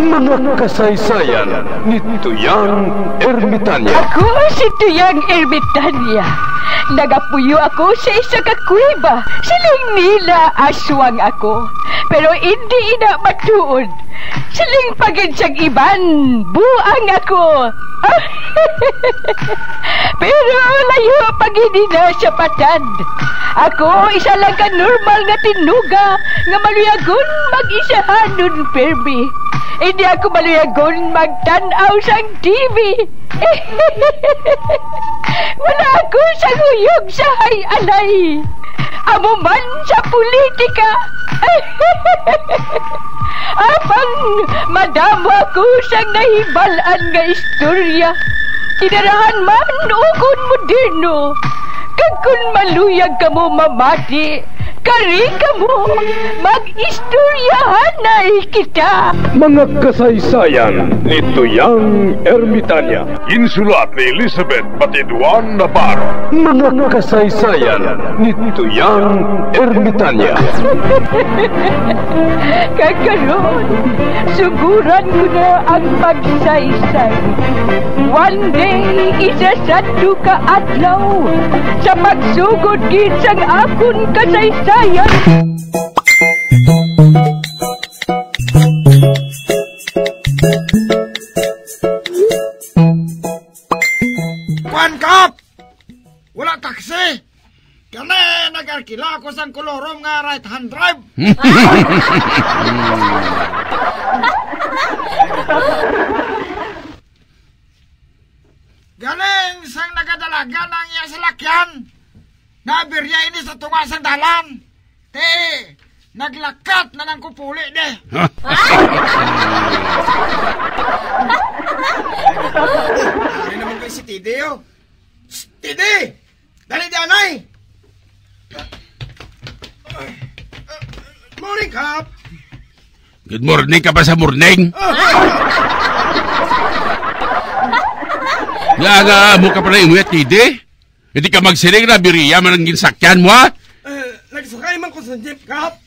Mga kasaysayan ni Tuyang Ermitanya. Ako si Tuyang Ermitanya. Nagapuyo ako sa isa ka kuweba. Siling nila aswang ako. Pero hindi ina matuod. Siling paginsang iban, buang ako. Pero layo pagini na sa patad. Ako isa lang ka normal nga tinuga nga maluyagon mag-isahanon perbi. Hindi ako maluyagon magtanaw sang TV. Wala ako sa nguyog sa hay-alay. Amo man sa politika. Apang madamo ako sang nahibalan nga istorya. Tinarahan man ukon moderno. Kag kun maluyag ka mo mamati, kari ka mo, mag-istoryahanay kita. Mga kasaysayan ni Tuyang Ermitanya. Insulat ni Elizabeth Batiduan Navarro. Mga kasaysayan ni Tuyang Ermitanya. Kakaroon, suguran ko na ang pagsaysay. One day, isasado ka adlaw sa pagsugod gid sang akon kasaysayan. Kuan Kap! Wala taksi! Kani nag-arkila ako sang kolorom nga right-hand drive. Galing sang nagadalaga ng iya salakyan. Nabirya ini sa tungasang dalan. Te, naglakat na ng kupuli de. Ari naman kayo si Tide oh. Tide! Dali danay! Morning, Kap! Good morning ka ba sa morning? Nga, mo ka pala yung Tide? Hindi ka magsiring na biriya man ang ginsakyan mo, ha? Nagsakay man ko sa jeep, Kap.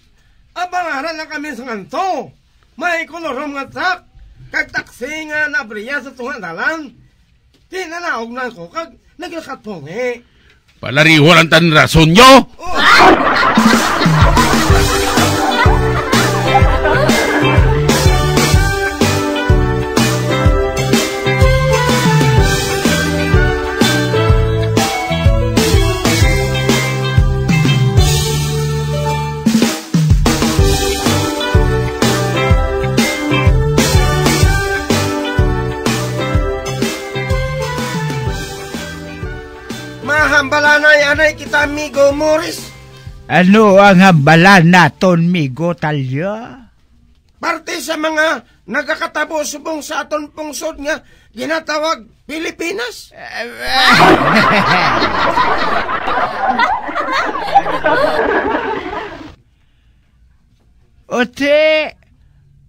Abangaran lang kami sa nganto. May kolorom nga truck. Kag taksi nga nabriya sa tunga dalan. Tinanaog na ko kag nagkakatungi. Palariho lang tan rason nyo? Hambalan na yanay kita, Migo Morris. Ano ang hambalan naton, Migo Talya? Parte sa mga nagakatabo subong sa aton pungsod nga ginatawag Pilipinas. Ote,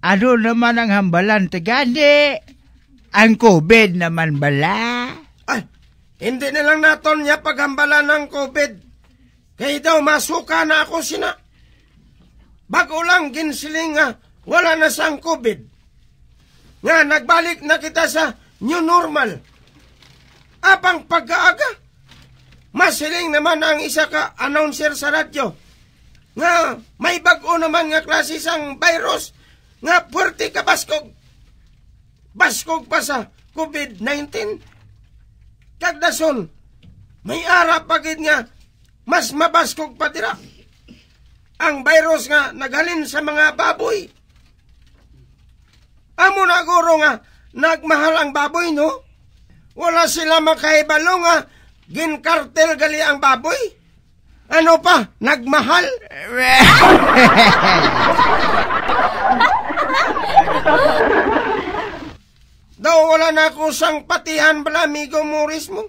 ano naman ang hambalan tagani? Ang COVID naman bala? Ay, hindi na lang naton niya paghambalan ng COVID. Kaya daw masuka na ako sina. Bago lang ginsiling nga wala na sang COVID. Nga nagbalik na kita sa new normal. Apang pagkaaga. Masiling naman ang isa ka announcer sa radyo. Nga may bago naman nga klase sang virus. Nga puwerte ka baskog. Baskog pa sa COVID-19. Kagdason, may ara pagid nga mas mabaskog pa tira. Ang virus nga naghalin sa mga baboy. Amo na guro nga nagmahal ang baboy, no? Wala sila makaibalo nga ginkartel gali ang baboy. Ano pa? Nagmahal? Daw wala na ako sang patihan bala, Migo Morris mo.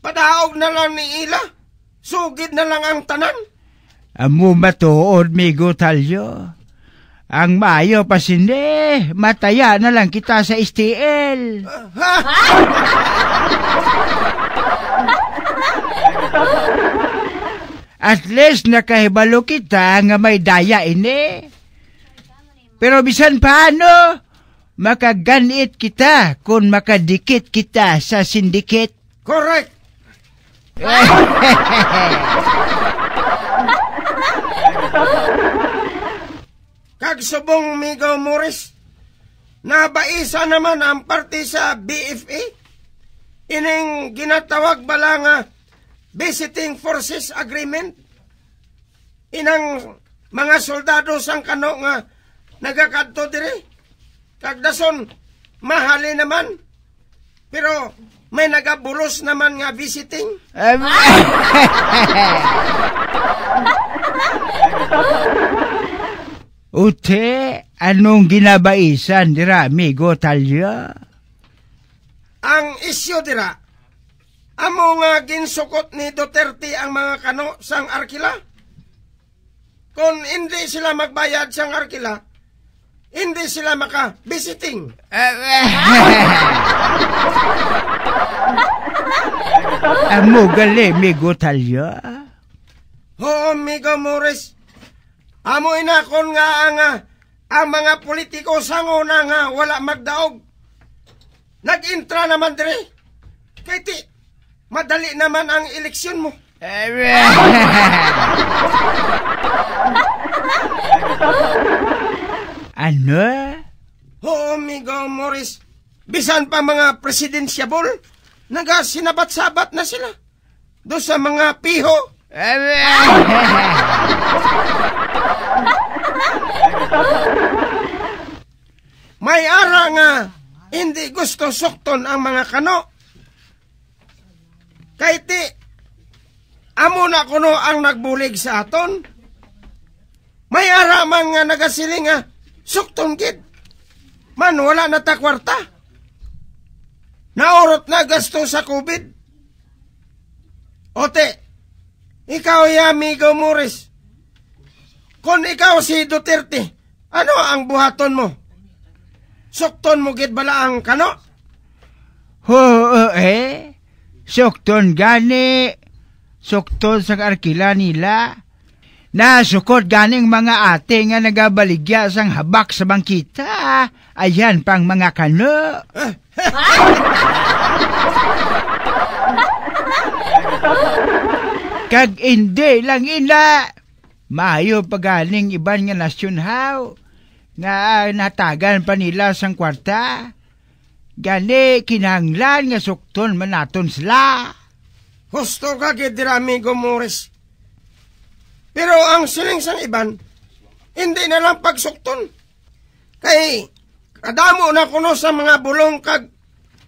Padaog na lang ni ila. Sugid na lang ang tanan. Amo matuod, Migo Talyo. Ang maayo pa sindi, mataya na lang kita sa STL. At least nakahibalo kita nga may daya ini. Pero bisan paano, makaganit kita kung makadikit kita sa syndicate. Correct. Kagsubong Migo Morris, nabaisa naman ang parte sa BFA. Ining ginatawag bala nga Visiting Forces Agreement. Inang mga soldado sang kano nga nagakadto dire. Kagdason, mahali naman. Pero may nagabulos naman nga visiting. Ute, anong ginabaisan dira, amigo Talya? Ang isyo dira, amo nga ginsukot ni Duterte ang mga kano sang arkila. Kung hindi sila magbayad sang arkila, hindi sila maka-visiting. Amo gali, amigo Talya? Oo, amigo Morris. Amo inakon nga ang mga politiko sanguna nga wala magdaog. Nag-intra naman dire. Kaya madali naman ang eleksyon mo. Ano? Oo, amigo Morris. Bisan pa mga presidensyable, nagasinabat-sabat na sila. Do sa mga piho. May ara nga hindi gusto sukton ang mga kano. Kay amo na kuno ang nagbulig sa aton. May ara man nga nagasiling nga sukton kid. Man wala na ta kwarta. Naurot na gasto sa COVID. Ote, ikaw amigo Morris. Kung ikaw si Duterte, ano ang buhaton mo? Sukton mo gid bala ang kano? Sukton gani. Sukton sa arkila nila. Nasukot ganing mga ate nga nagabaligya sang habak sa bangkita. Ayan pang mga kano. Kag hindi lang ina. Maayo pagaling iban nga nasyon haw. Nga natagan pa nila sang kwarta. Gani kinahanglan nga sukton manaton sila. Gusto ka gidira amigo Morris. Pero ang siling sang iban, hindi na lang pagsukton. Kay kadamo na kuno sa mga bulong kag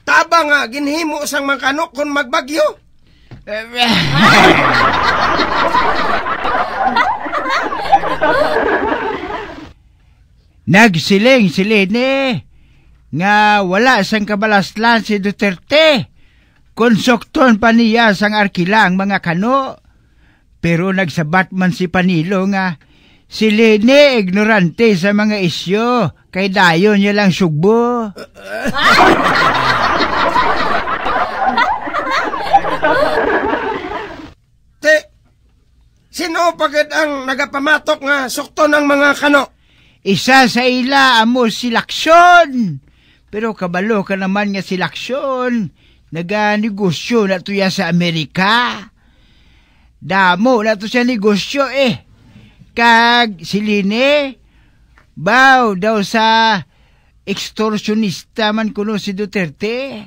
tabang nga ginhimo sang mga kano kung magbagyo. Nagsiling-silini nga wala sang kabalaslan si Duterte. Konsukton pa niya sang arkila ang mga kano. Pero nagsabat man si Panilo nga silini ignorante sa mga isyo kay dayon niya lang sugbo. Sino pagid ang nagapamatok nga sukton ng mga kano? Isa sa ila amo si Laksyon. Pero kabalo ka naman nga si Laksyon. Naganegosyo na tuya sa Amerika. Damo na to siya negosyo Kag silini, baw daw sa extortionista man kuno si Duterte.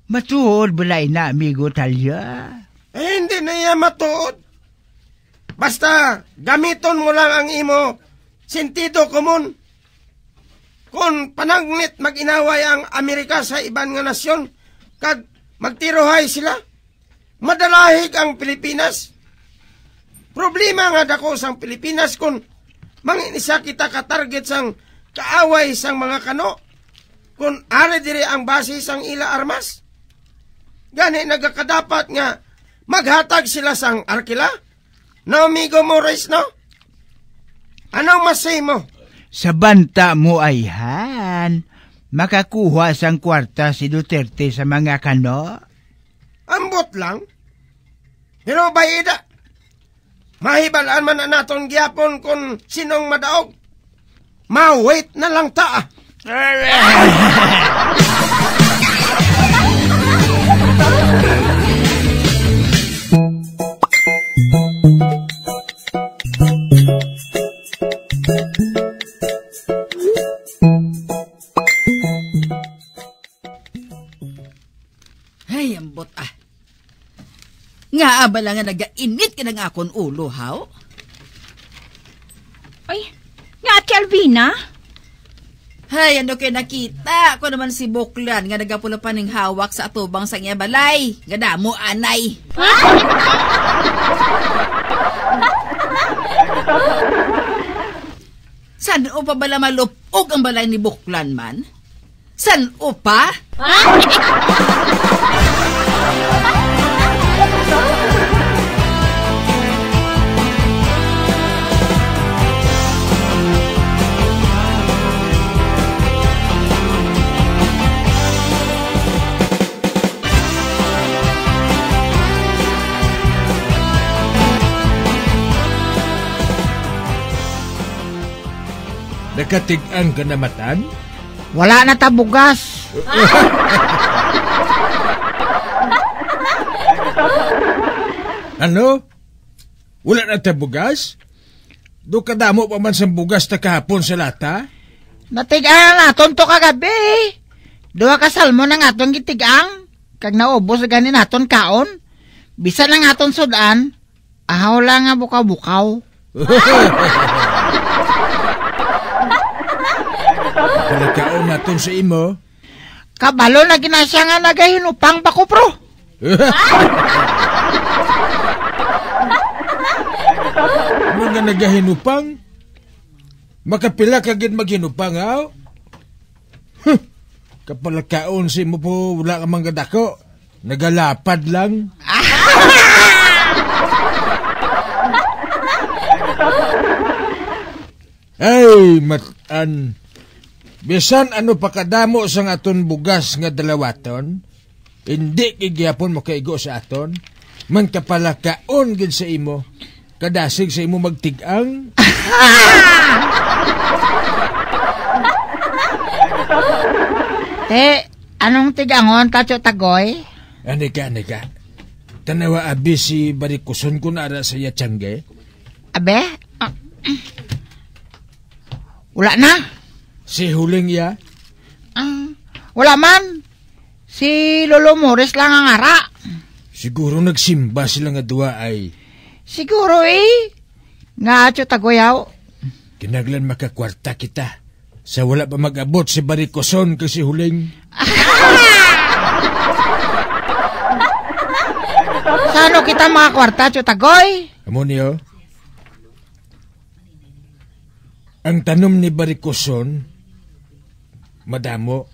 Matuod balay na, amigo Talya. Hindi na iya matuod. Basta gamiton mo lang ang imo sentido komon. Kung panagnit mag-inaway ang Amerika sa iban nga nasyon, kag magtirohay sila, madalahig ang Pilipinas. Problema nga dako sang Pilipinas kung manginisa kita ka-target sang kaaway sang mga kano, kung ari dire ang base sang ila armas. Gani nagakadapat nga maghatag sila sang arkila. No, amigo Morris, no? Anong masay mo? Sa banta mo ayhan, makakuha sang kwarta si Duterte sa mga kano? Ambot lang. Pero bayida, mahibalaan man na naton gyapon kung sinong madaog. Ma-wait na lang ta. Ay, ambot ah. Nga abala nga nagainit ka ng akon ulo, haw? Ay, nga Ate Alvina? Hay, ano kayo nakita? Ako naman si Buklan nga nagapula pa ning hawak sa atubang sa iya balay. Nga damo, anay. San o pa bala malupog ang balay ni Buklan man? San o pa? Nakatigang ka na matan? Wala na tabugas. Ano? Wala na tabugas? Do kadamo pa man sa bugas na kahapon sa lata? Natigaan naton to kagabi. Duha ka salmon ang atong gitigang. Kag naubos ganin naton kaon. Bisan ang aton sudan, ahaw lang nga bukaw-bukaw. Palagkaon naton sa imo. Kabalo na ginasya nga nagahinupang pa ko, pro. Mga nagahinupang? Makapila kagid maghinupang, haw? Kapalagkaon sa imo po wala ka mga dako. Nagalapad lang. Ay, matan. Bisan ano pa kadamo sa aton bugas nga dalawaton, hindi kigyapon mo kaigo sa aton, man kapalakaon gid sa imo, kadasig sa imo magtigang. Anong tigangon, Tacho Tagoy? Anika. Tanawa abi si barikuson ko na ara sa yatsangge. Abe? Wala na? Si huling ya? Wala man. Si Lolo Morris lang ang ara. Siguro nagsimba sila nga dua ay. Siguro Nga Tacho Tagoyaw. Kinaglan makakwarta kita. Sa wala pa mag-abot si barikuson kasi huling. Sano kita mga kwarta, Tagoy? Amo niyo? Ang tanom ni barikuson, madamo.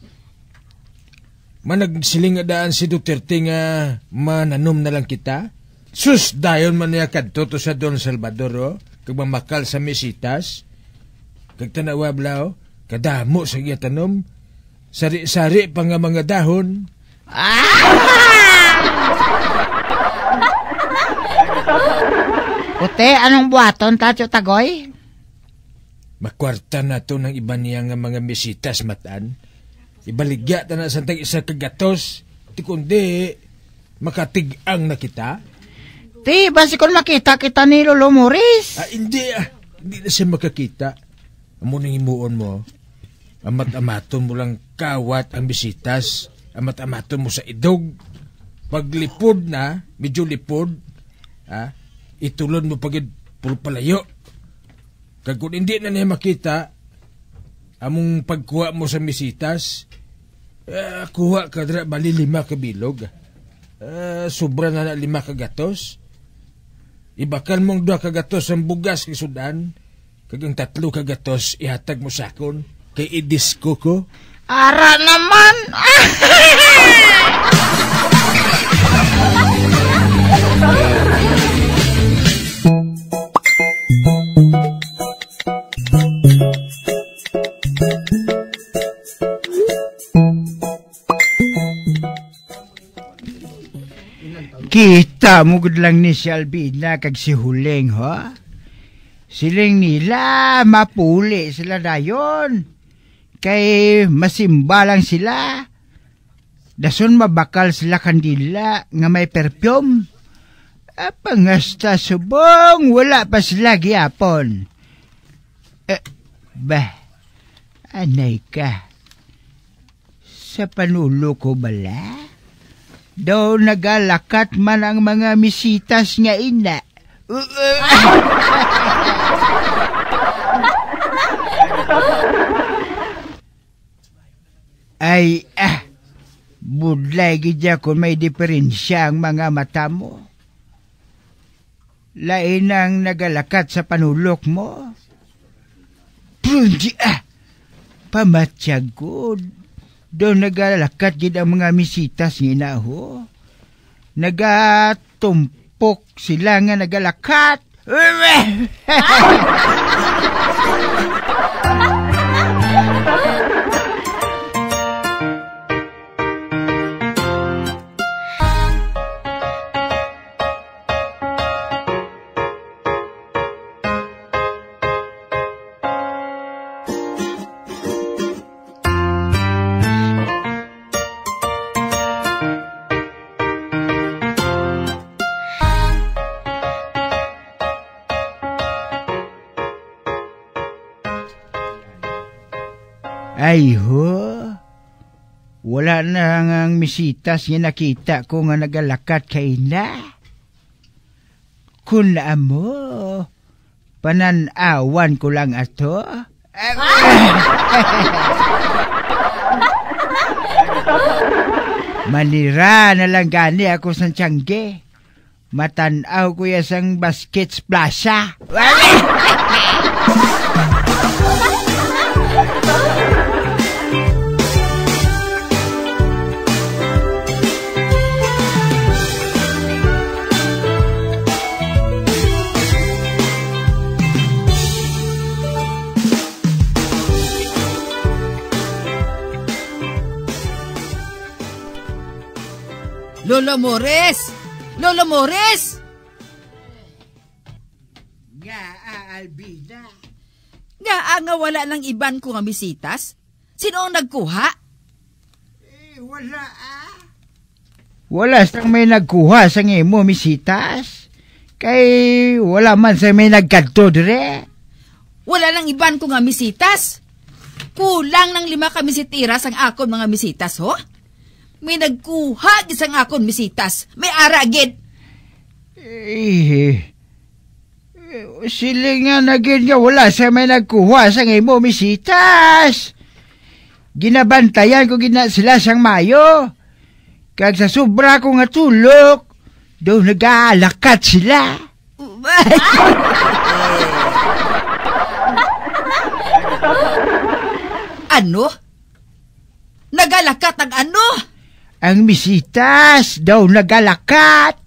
Managsiling daan si Duterte nga mananom na lang kita. Sus, dayon man niya kadto to sa Don Salvador, oh. Kag mamakal sa mesitas. Kag tanawa blao, kadamo sa iya tanom. Sari-sari pa nga mga dahon. Puti, anong buhaton, Tacho Tagoy? Makwarta na to ng iba niya nga mga mesitas matan. Ibaligya ta na sa tag-isa kagatos. Ti kundi, makatigang na kita. Ti, basi kung makita kita ni Lolo Morris. Hindi na siya makakita. Amo nang imuon mo. Amat-amaton mo lang kawat ang bisitas. Amat-amaton mo sa idog. Paglipod na, medyo lipod, itulon mo pagid puro palayo. Kag kung hindi na niya makita, among pagkuha mo sa bisitas, kuha ka dra bali 5 ka bilog. Sobra na 5 ka gatos. Ibakal mong 2 ka gatos ang bugas kay sudan. Kag ang 3 ka gatos ihatag mo sakon kay idisko ko. Ara naman! Kita mo gud lang ni si Albina kag si Huling, ha? Siling nila mapuli sila dayon. Kay masimba lang sila. Dason mabakal sila kandila nga may perfume. Pangasta subong, wala pa sila gihapon. Anay ka. Sa panulo ko bala? Daw nagalakat man ang mga misitas nga ina. Ay, budlay gidya kung may diferensya ang mga mata mo. Lain ang nagalakat sa panulok mo. Prundi, pamatyag ko. Doon nagalakat gid ang mga misitas nga inaho. Nagatumpok sila nga nagalakat. Ay ho, wala na ang misitas nga nakita ko nga nagalakat kay na. Kung mo, pananawan ko lang ato. Manira na lang gani ako sa tiyangge. Matanaw ko yasang basket plaza. Lolo Morris! Lolo Morris! Nga, Albina. Nga wala ng iban ko nga bisitas? Sino ang nagkuha? Wala Wala sang may nagkuha sa imo misitas. Kay wala man sa may nagkadto dire. Wala ng iban ko nga misitas? Kulang ng 5 ka misitiras ang akon mga misitas, ho? May nagkuha isang akon misitas. May aragid. Sila nga nagin nga wala sa may nagkuha sa imo misitas. Ginabantayan ko gina sila sang mayo. Kag sa sobra ko nga tulok, daw nag-aalakat sila. Ano? Nagalakat ang ano? Ang misitas daw nagalakat.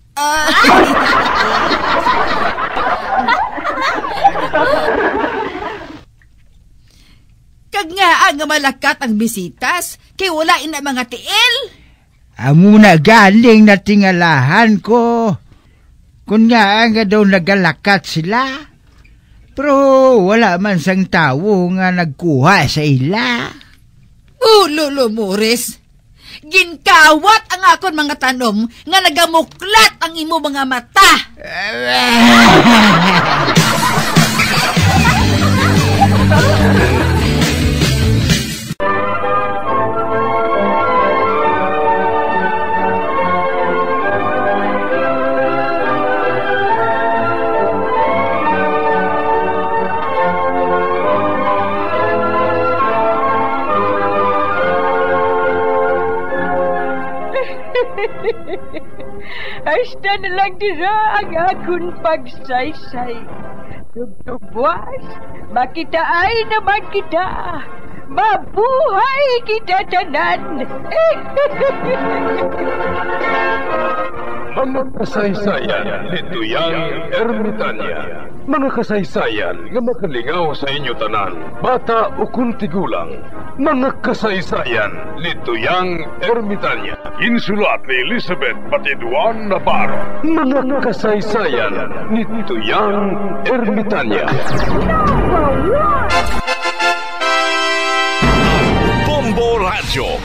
Kag nga ang malakat ang bisitas, kay wala ina mga tiil. Amo na galing na tingalahan ko. Kung nga nga daw nagalakat sila. Pero wala man sang tao nga nagkuha sa ila. Lolo Morris, ginkawat ang akon mga tanom nga nagamuklat ang imo mga mata. Hasta na lang dira ang akong pagsaysay. Tugtugwas, makitaan naman kita. Mabuhay kita tanan. Mga kasaysayan ni Tuyang Ermitanya. Mga kasaysayan nga makalingaw sa inyo tanan, bata o kung tigulang. Mga kasaysayan ni Tuyang Ermitanya. Insulat ni Elizabeth Batiduan Navarro. Mga kasaysayan ni Tuyang Ermitanya. Bombo Radio.